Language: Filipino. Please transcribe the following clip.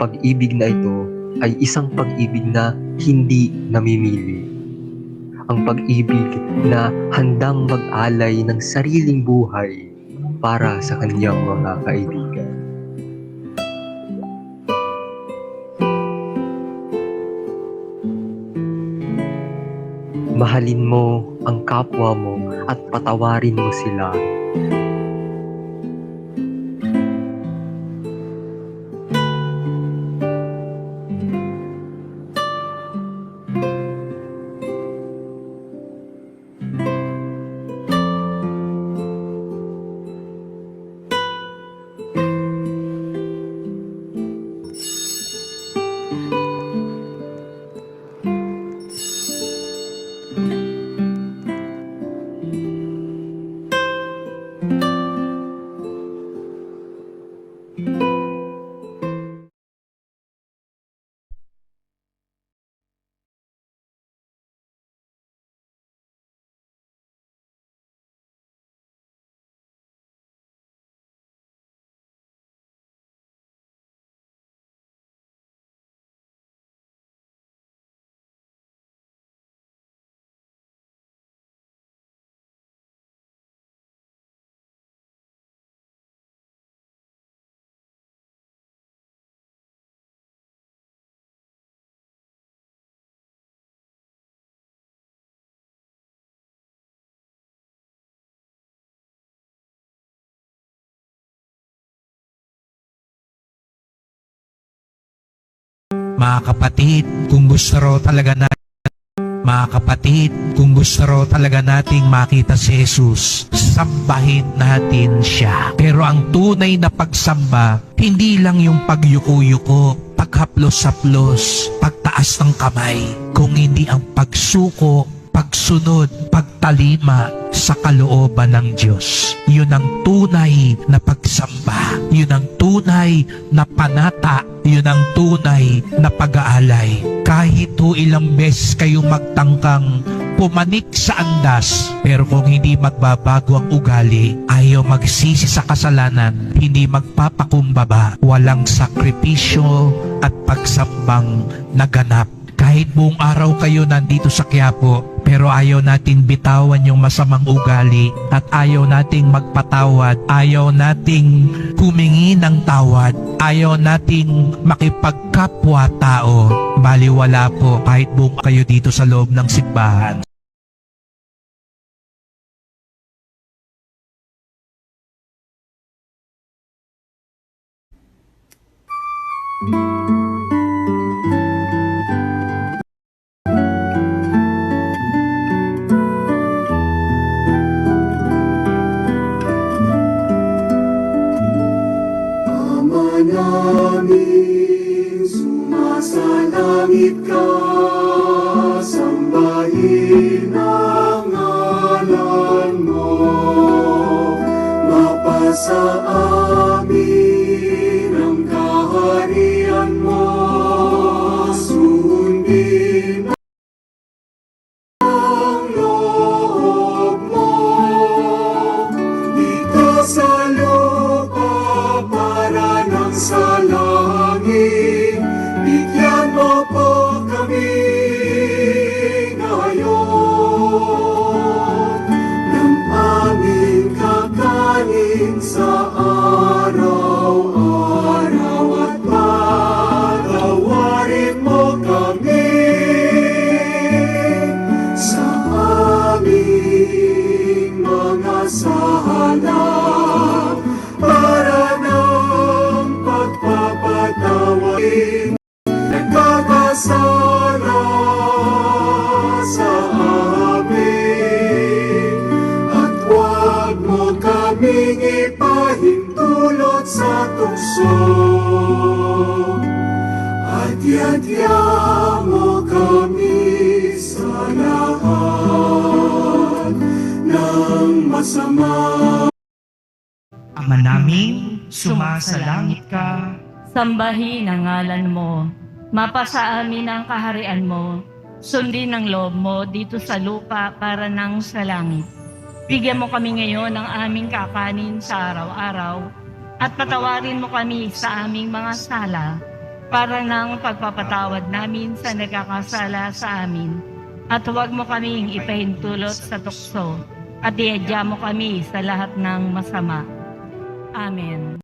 pag-ibig na ito ay isang pag-ibig na hindi namimili. Ang pag-ibig na handang mag-alay ng sariling buhay para sa kanyang mga kaibigan. Mahalin mo ang kapwa mo at patawarin mo sila. Mga kapatid, kung gusto raw talaga nating makita si Jesus, sambahin natin siya. Pero ang tunay na pagsamba, hindi lang yung pagyuko-yuko, paghaplos-haplos, pagtaas ng kamay, kung hindi ang pagsuko, pagsunod, pagtalima sa kalooban ng Diyos. Yun ang tunay na pagsamba. Yun ang tunay na panata. Yun ang tunay na pag-aalay. Kahit ilang beses kayo magtangkang pumanik sa andas, pero kung hindi magbabago ang ugali, ayaw magsisi sa kasalanan, hindi magpapakumbaba, walang sakripisyo at pagsambang naganap. Kahit buong araw kayo nandito sa Quiapo, pero ayaw nating bitawan yung masamang ugali at ayaw nating magpatawad, ayaw nating humingi ng tawad, ayaw nating makipagkapwa-tao. Baliwala po kahit buong kayo dito sa loob ng simbahan. Namin sumasalangit ka, sambahin ang ngalan mo, mapasa amin ang kaharian mo, sundin ang loob mo, dito sa lupa para ng sa langit, bigyan mo po kami ngayon ng aming kakanin sa araw-araw at patawarin mo kami sa aming mga sala para ng pagpapatawid nagkakasala sa amin, at huwag mo kaming ipahintulot sa tukso, at yadya mo kami sa lahat ng masama. Ama namin, sumasalangit ka. Sambahin ang ngalan mo. Mapasa amin ang kaharian mo. Sundin ang loob mo dito sa lupa para nang sa langit. Bigyan mo kami ngayon ng aming kakanin sa araw-araw at patawarin mo kami sa aming mga sala para ng pagpapatawad namin sa nagkakasala sa amin. At huwag mo kaming ipahintulot sa tukso, at iadya mo kami sa lahat ng masama. Amen.